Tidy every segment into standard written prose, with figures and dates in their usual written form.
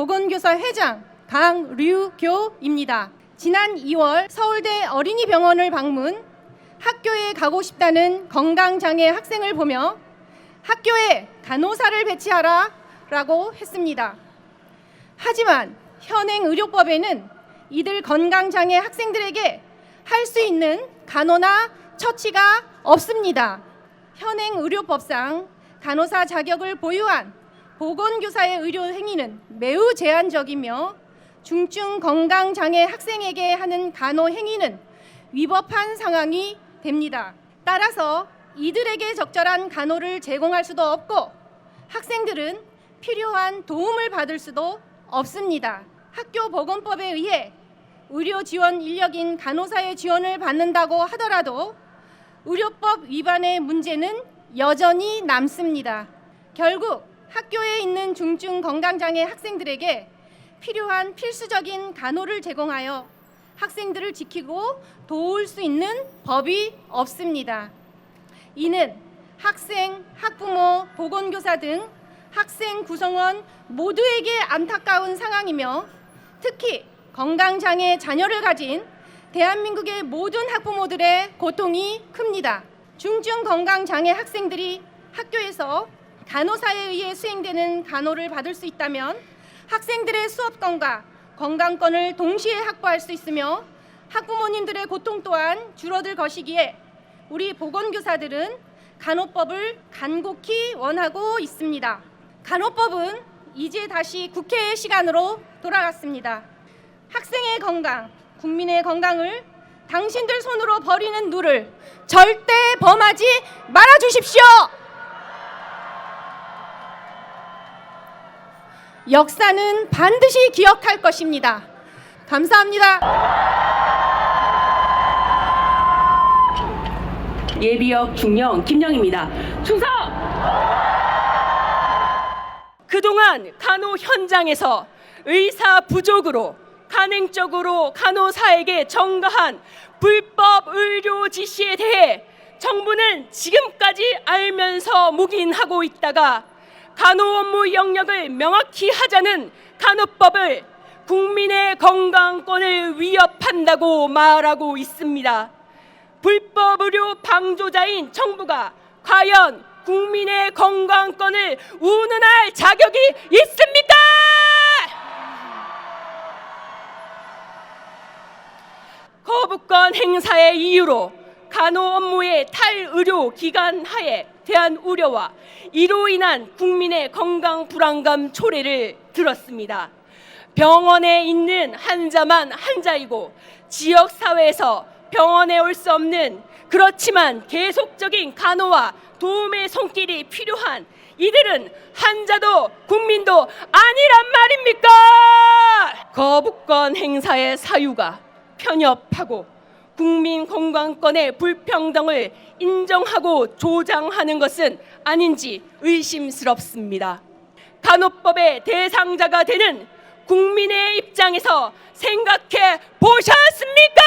보건교사 회장 강류교입니다. 지난 2월 서울대 어린이병원을 방문, 학교에 가고 싶다는 건강장애 학생을 보며 학교에 간호사를 배치하라 라고 했습니다. 하지만 현행 의료법에는 이들 건강장애 학생들에게 할 수 있는 간호나 처치가 없습니다. 현행 의료법상 간호사 자격을 보유한 보건교사의 의료 행위는 매우 제한적이며 중증 건강장애 학생에게 하는 간호 행위는 위법한 상황이 됩니다. 따라서 이들에게 적절한 간호를 제공할 수도 없고 학생들은 필요한 도움을 받을 수도 없습니다. 학교보건법에 의해 의료 지원 인력인 간호사의 지원을 받는다고 하더라도 의료법 위반의 문제는 여전히 남습니다. 결국 학교에 있는 중증 건강장애 학생들에게 필요한 필수적인 간호를 제공하여 학생들을 지키고 도울 수 있는 법이 없습니다. 이는 학생, 학부모, 보건교사 등 학생 구성원 모두에게 안타까운 상황이며 특히 건강장애 자녀를 가진 대한민국의 모든 학부모들의 고통이 큽니다. 중증 건강장애 학생들이 학교에서 간호사에 의해 수행되는 간호를 받을 수 있다면 학생들의 수업권과 건강권을 동시에 확보할 수 있으며 학부모님들의 고통 또한 줄어들 것이기에 우리 보건교사들은 간호법을 간곡히 원하고 있습니다. 간호법은 이제 다시 국회의 시간으로 돌아갔습니다. 학생의 건강, 국민의 건강을 당신들 손으로 버리는 누를 절대 범하지 말아 주십시오. 역사는 반드시 기억할 것입니다. 감사합니다. 예비역 중령 김영입니다. 충성! 그동안 간호 현장에서 의사 부족으로 간행적으로 간호사에게 전가한 불법 의료 지시에 대해 정부는 지금까지 알면서 묵인하고 있다가 간호 업무 영역을 명확히 하자는 간호법을 국민의 건강권을 위협한다고 말하고 있습니다. 불법 의료 방조자인 정부가 과연 국민의 건강권을 운운할 자격이 있습니까? 거부권 행사의 이유로 간호 업무의 탈의료 기간 하에 대한 우려와 이로 인한 국민의 건강 불안감 초래를 들었습니다. 병원에 있는 환자만 환자이고 지역사회에서 병원에 올 수 없는 그렇지만 계속적인 간호와 도움의 손길이 필요한 이들은 환자도 국민도 아니란 말입니까? 거부권 행사의 사유가 편협하고 국민 건강권의 불평등을 인정하고 조장하는 것은 아닌지 의심스럽습니다. 간호법의 대상자가 되는 국민의 입장에서 생각해 보셨습니까?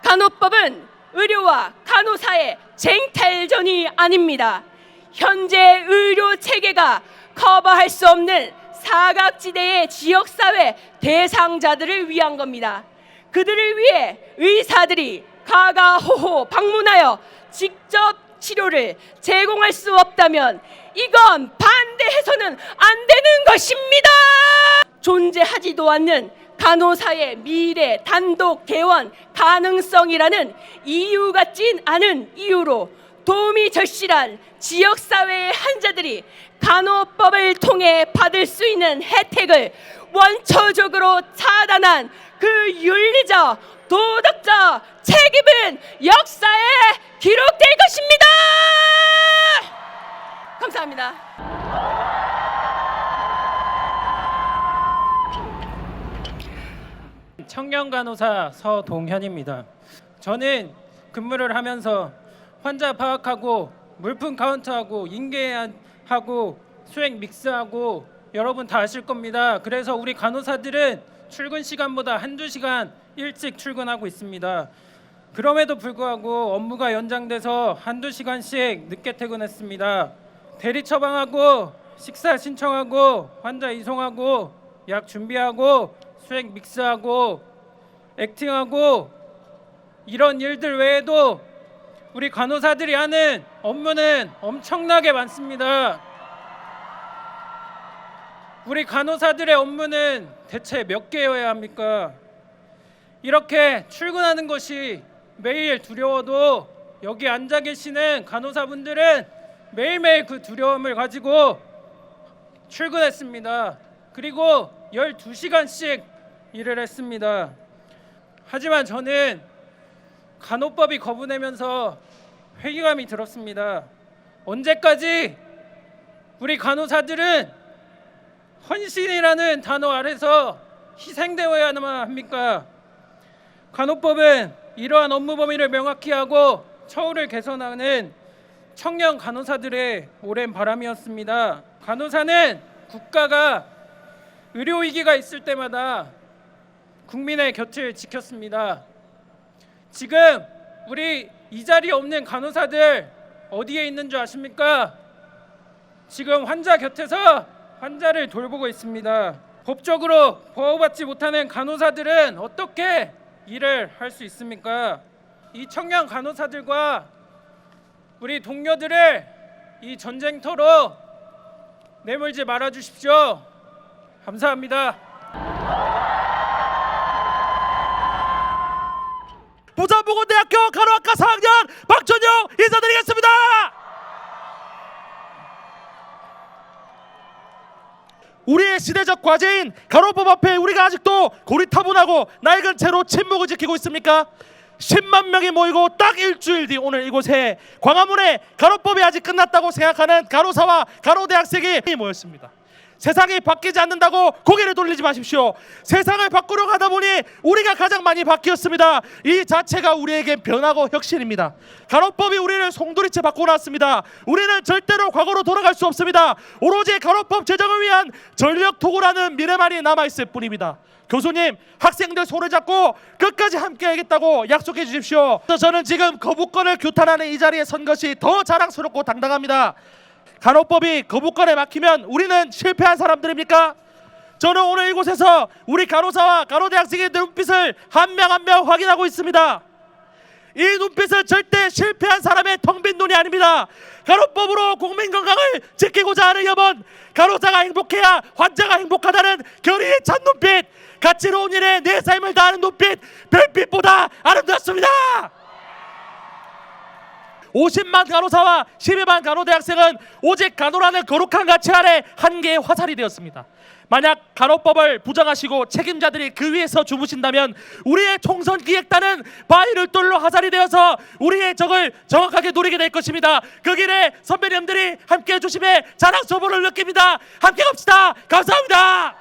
간호법은 의료와 간호사의 쟁탈전이 아닙니다. 현재 의료 체계가 커버할 수 없는 사각지대의 지역사회 대상자들을 위한 겁니다. 그들을 위해 의사들이 가가호호 방문하여 직접 치료를 제공할 수 없다면 이건 반대해서는 안 되는 것입니다. 존재하지도 않는 간호사의 미래 단독 개원 가능성이라는 이유 같진 않은 이유로 도움이 절실한 지역사회의 환자들이 간호법을 통해 받을 수 있는 혜택을 원초적으로 차단한 그 윤리적, 도덕적 책임은 역사에 기록될 것입니다. 감사합니다. 청년간호사 서동현입니다. 저는 근무를 하면서 환자 파악하고 물품 카운트하고 인계하고 수액 믹스하고 여러분 다 아실 겁니다. 그래서 우리 간호사들은 출근 시간보다 한두 시간 일찍 출근하고 있습니다. 그럼에도 불구하고 업무가 연장돼서 한두 시간씩 늦게 퇴근했습니다. 대리 처방하고 식사 신청하고 환자 이송하고 약 준비하고 수액 믹스하고 액팅하고 이런 일들 외에도 우리 간호사들이 하는 업무는 엄청나게 많습니다. 우리 간호사들의 업무는 대체 몇 개여야 합니까? 이렇게 출근하는 것이 매일 두려워도 여기 앉아 계시는 간호사분들은 매일매일 그 두려움을 가지고 출근했습니다. 그리고 12시간씩 일을 했습니다. 하지만 저는 간호법이 거부되면서 회의감이 들었습니다. 언제까지 우리 간호사들은 헌신이라는 단어 아래서 희생되어야만 합니까? 간호법은 이러한 업무 범위를 명확히 하고 처우를 개선하는 청년 간호사들의 오랜 바람이었습니다. 간호사는 국가가 의료위기가 있을 때마다 국민의 곁을 지켰습니다. 지금 우리 이 자리에 없는 간호사들 어디에 있는 줄 아십니까? 지금 환자 곁에서 환자를 돌보고 있습니다. 법적으로 보호받지 못하는 간호사들은 어떻게 일을 할 수 있습니까? 이 청년 간호사들과 우리 동료들을 이 전쟁터로 내몰지 말아 주십시오. 감사합니다. 부산보건대학교 간호학과 4학년 박준영 인사드리겠습니다. 우리의 시대적 과제인 간호법 앞에 우리가 아직도 고리타분하고 낡은 채로 침묵을 지키고 있습니까? 10만 명이 모이고 딱 일주일 뒤 오늘 이곳에 광화문에 간호법이 아직 끝났다고 생각하는 간호사와 간호대학생이 모였습니다. 세상이 바뀌지 않는다고 고개를 돌리지 마십시오. 세상을 바꾸려고 하다 보니 우리가 가장 많이 바뀌었습니다. 이 자체가 우리에겐 변화고 혁신입니다. 간호법이 우리를 송두리째 바꿔놨습니다. 우리는 절대로 과거로 돌아갈 수 없습니다. 오로지 간호법 제정을 위한 전력 투구라는 미래만이 남아있을 뿐입니다. 교수님, 학생들 손을 잡고 끝까지 함께 하겠다고 약속해 주십시오. 저는 지금 거부권을 규탄하는 이 자리에 선 것이 더 자랑스럽고 당당합니다. 간호법이 거부권에 막히면 우리는 실패한 사람들입니까? 저는 오늘 이곳에서 우리 간호사와 간호대학생의 눈빛을 한 명 한 명 확인하고 있습니다. 이 눈빛은 절대 실패한 사람의 텅 빈 눈이 아닙니다. 간호법으로 국민 건강을 지키고자 하는 염원, 간호사가 행복해야 환자가 행복하다는 결의에 찬 눈빛, 가치로운 일에 내 삶을 다하는 눈빛, 별빛보다 아름답습니다. 50만 간호사와 12만 간호대학생은 오직 간호라는 거룩한 가치 아래 한 개의 화살이 되었습니다. 만약 간호법을 부정하시고 책임자들이 그 위에서 주무신다면 우리의 총선 기획단은 바위를 뚫로 화살이 되어서 우리의 적을 정확하게 노리게 될 것입니다. 그 길에 선배님들이 함께해 주심에 자랑 소문을 느낍니다. 함께 갑시다. 감사합니다.